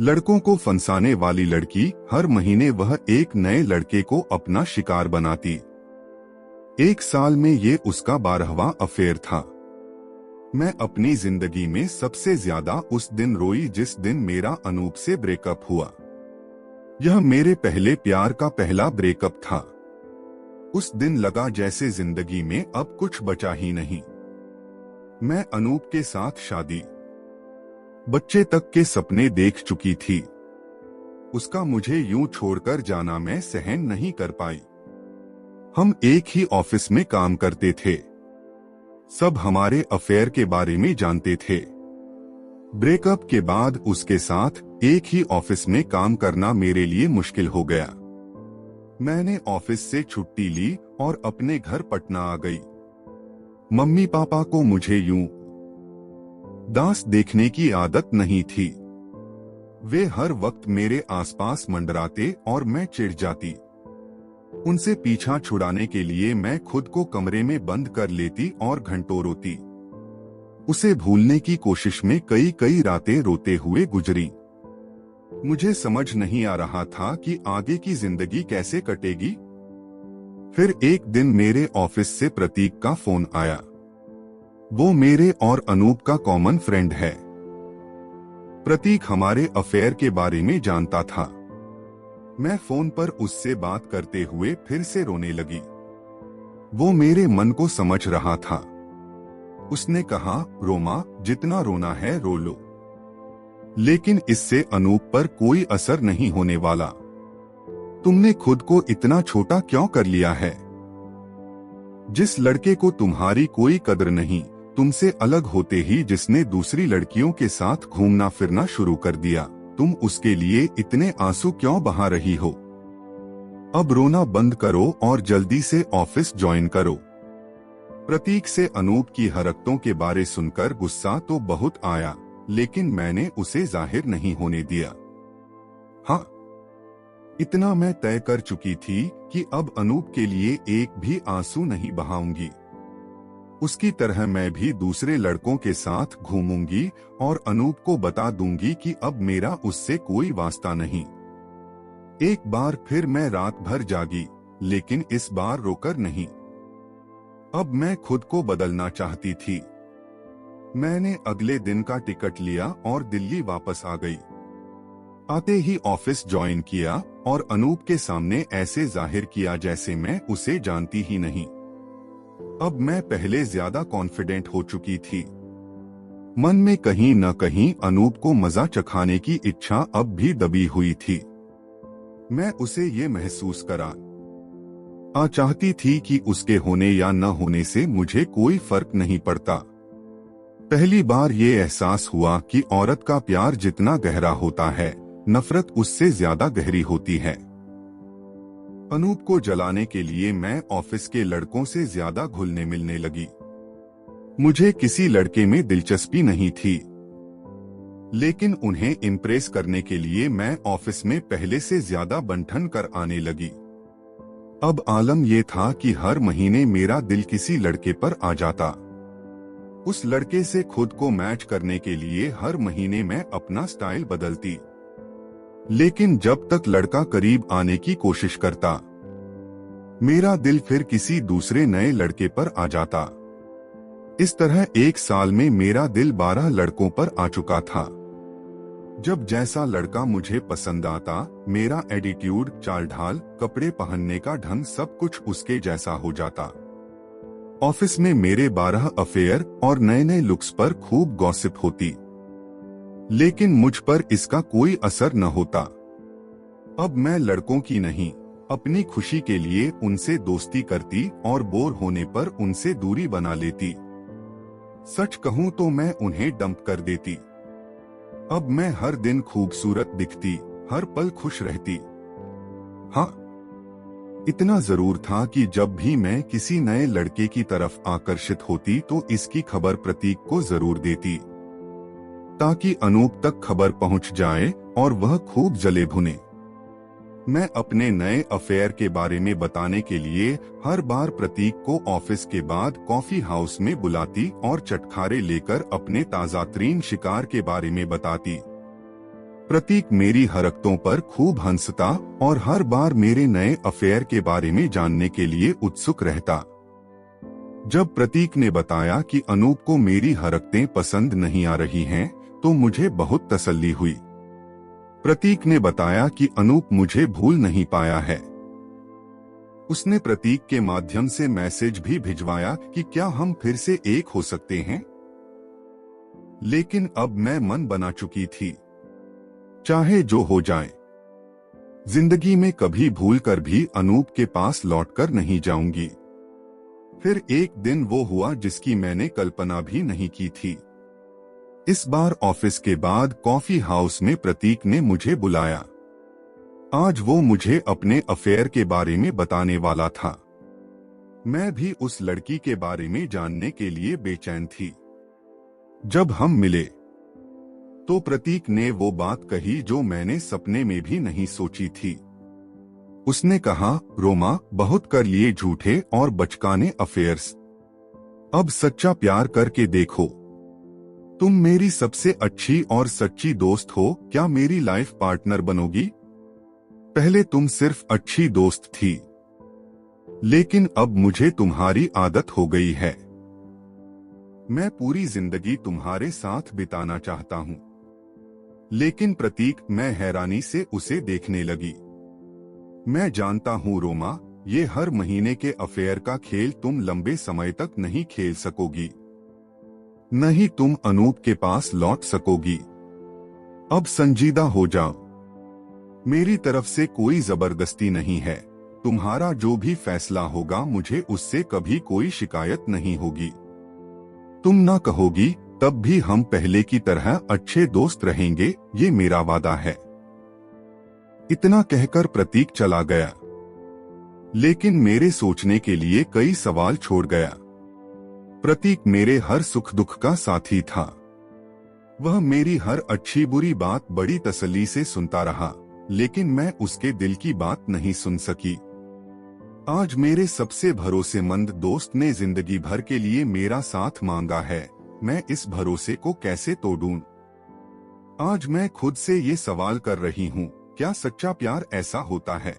लड़कों को फंसाने वाली लड़की हर महीने वह एक नए लड़के को अपना शिकार बनाती। एक साल में ये उसका 12वां अफेयर था। मैं अपनी जिंदगी में सबसे ज्यादा उस दिन रोई जिस दिन मेरा अनूप से ब्रेकअप हुआ। यह मेरे पहले प्यार का पहला ब्रेकअप था। उस दिन लगा जैसे जिंदगी में अब कुछ बचा ही नहीं। मैं अनूप के साथ शादी, बच्चे तक के सपने देख चुकी थी। उसका मुझे यूं छोड़कर जाना मैं सहन नहीं कर पाई। हम एक ही ऑफिस में काम करते थे। सब हमारे अफेयर के बारे में जानते थे। ब्रेकअप के बाद उसके साथ एक ही ऑफिस में काम करना मेरे लिए मुश्किल हो गया। मैंने ऑफिस से छुट्टी ली और अपने घर पटना आ गई। मम्मी पापा को मुझे यूं दास देखने की आदत नहीं थी। वे हर वक्त मेरे आसपास मंडराते और मैं चिढ़ जाती। उनसे पीछा छुड़ाने के लिए मैं खुद को कमरे में बंद कर लेती और घंटों रोती। उसे भूलने की कोशिश में कई कई रातें रोते हुए गुजरी। मुझे समझ नहीं आ रहा था कि आगे की जिंदगी कैसे कटेगी। फिर एक दिन मेरे ऑफिस से प्रतीक का फोन आया। वो मेरे और अनूप का कॉमन फ्रेंड है। प्रतीक हमारे अफेयर के बारे में जानता था। मैं फोन पर उससे बात करते हुए फिर से रोने लगी। वो मेरे मन को समझ रहा था। उसने कहा, रोमा, जितना रोना है रो लो, लेकिन इससे अनूप पर कोई असर नहीं होने वाला। तुमने खुद को इतना छोटा क्यों कर लिया है? जिस लड़के को तुम्हारी कोई कदर नहीं, तुमसे अलग होते ही जिसने दूसरी लड़कियों के साथ घूमना फिरना शुरू कर दिया, तुम उसके लिए इतने आंसू क्यों बहा रही हो? अब रोना बंद करो और जल्दी से ऑफिस ज्वाइन करो। प्रतीक से अनूप की हरकतों के बारे सुनकर गुस्सा तो बहुत आया, लेकिन मैंने उसे जाहिर नहीं होने दिया। हाँ, इतना मैं तय कर चुकी थी कि अब अनूप के लिए एक भी आंसू नहीं बहाऊंगी। उसकी तरह मैं भी दूसरे लड़कों के साथ घूमूंगी और अनूप को बता दूंगी कि अब मेरा उससे कोई वास्ता नहीं। एक बार फिर मैं रात भर जागी, लेकिन इस बार रोकर नहीं। अब मैं खुद को बदलना चाहती थी। मैंने अगले दिन का टिकट लिया और दिल्ली वापस आ गई। आते ही ऑफिस ज्वाइन किया और अनूप के सामने ऐसे जाहिर किया जैसे मैं उसे जानती ही नहीं। अब मैं पहले ज्यादा कॉन्फिडेंट हो चुकी थी। मन में कहीं न कहीं अनूप को मजा चखाने की इच्छा अब भी दबी हुई थी। मैं उसे ये महसूस करा चाहती थी कि उसके होने या न होने से मुझे कोई फर्क नहीं पड़ता। पहली बार ये एहसास हुआ कि औरत का प्यार जितना गहरा होता है, नफरत उससे ज्यादा गहरी होती है। अनूप को जलाने के लिए मैं ऑफिस के लड़कों से ज्यादा घुलने मिलने लगी। मुझे किसी लड़के में दिलचस्पी नहीं थी, लेकिन उन्हें इम्प्रेस करने के लिए मैं ऑफिस में पहले से ज्यादा बंठन कर आने लगी। अब आलम यह था कि हर महीने मेरा दिल किसी लड़के पर आ जाता। उस लड़के से खुद को मैच करने के लिए हर महीने मैं अपना स्टाइल बदलती, लेकिन जब तक लड़का करीब आने की कोशिश करता, मेरा दिल फिर किसी दूसरे नए लड़के पर आ जाता। इस तरह एक साल में मेरा दिल 12 लड़कों पर आ चुका था। जब जैसा लड़का मुझे पसंद आता, मेरा एटीट्यूड, चाल ढाल, कपड़े पहनने का ढंग सब कुछ उसके जैसा हो जाता। ऑफिस में मेरे 12 अफेयर और नए नए लुक्स पर खूब गॉसिप होती, लेकिन मुझ पर इसका कोई असर न होता। अब मैं लड़कों की नहीं, अपनी खुशी के लिए उनसे दोस्ती करती और बोर होने पर उनसे दूरी बना लेती। सच कहूं तो मैं उन्हें डंप कर देती। अब मैं हर दिन खूबसूरत दिखती, हर पल खुश रहती। हाँ, इतना जरूर था कि जब भी मैं किसी नए लड़के की तरफ आकर्षित होती तो इसकी खबर प्रतीक को जरूर देती, ताकि अनूप तक खबर पहुंच जाए और वह खूब जले भुने। मैं अपने नए अफेयर के बारे में बताने के लिए हर बार प्रतीक को ऑफिस के बाद कॉफी हाउस में बुलाती और चटखारे लेकर अपने ताजा तरीन शिकार के बारे में बताती। प्रतीक मेरी हरकतों पर खूब हंसता और हर बार मेरे नए अफेयर के बारे में जानने के लिए उत्सुक रहता। जब प्रतीक ने बताया कि अनूप को मेरी हरकतें पसंद नहीं आ रही हैं, तो मुझे बहुत तसल्ली हुई। प्रतीक ने बताया कि अनूप मुझे भूल नहीं पाया है। उसने प्रतीक के माध्यम से मैसेज भी भिजवाया कि क्या हम फिर से एक हो सकते हैं। लेकिन अब मैं मन बना चुकी थी, चाहे जो हो जाए, जिंदगी में कभी भूल कर भी अनूप के पास लौटकर नहीं जाऊंगी। फिर एक दिन वो हुआ जिसकी मैंने कल्पना भी नहीं की थी। इस बार ऑफिस के बाद कॉफी हाउस में प्रतीक ने मुझे बुलाया। आज वो मुझे अपने अफेयर के बारे में बताने वाला था। मैं भी उस लड़की के बारे में जानने के लिए बेचैन थी। जब हम मिले तो प्रतीक ने वो बात कही जो मैंने सपने में भी नहीं सोची थी। उसने कहा, रोमा, बहुत कर लिए झूठे और बचकाने अफेयर्स, अब सच्चा प्यार करके देखो। तुम मेरी सबसे अच्छी और सच्ची दोस्त हो, क्या मेरी लाइफ पार्टनर बनोगी? पहले तुम सिर्फ अच्छी दोस्त थी, लेकिन अब मुझे तुम्हारी आदत हो गई है। मैं पूरी जिंदगी तुम्हारे साथ बिताना चाहता हूँ। लेकिन प्रतीक, मैं हैरानी से उसे देखने लगी। मैं जानता हूँ रोमा, ये हर महीने के अफेयर का खेल तुम लंबे समय तक नहीं खेल सकोगी। नहीं तुम अनूप के पास लौट सकोगी। अब संजीदा हो जाओ। मेरी तरफ से कोई जबरदस्ती नहीं है। तुम्हारा जो भी फैसला होगा, मुझे उससे कभी कोई शिकायत नहीं होगी। तुम ना कहोगी तब भी हम पहले की तरह अच्छे दोस्त रहेंगे, ये मेरा वादा है। इतना कहकर प्रतीक चला गया, लेकिन मेरे सोचने के लिए कई सवाल छोड़ गया। प्रतीक मेरे हर सुख दुख का साथी था। वह मेरी हर अच्छी बुरी बात बड़ी तसल्ली से सुनता रहा, लेकिन मैं उसके दिल की बात नहीं सुन सकी। आज मेरे सबसे भरोसेमंद दोस्त ने जिंदगी भर के लिए मेरा साथ मांगा है। मैं इस भरोसे को कैसे तोड़ूं? आज मैं खुद से ये सवाल कर रही हूँ, क्या सच्चा प्यार ऐसा होता है?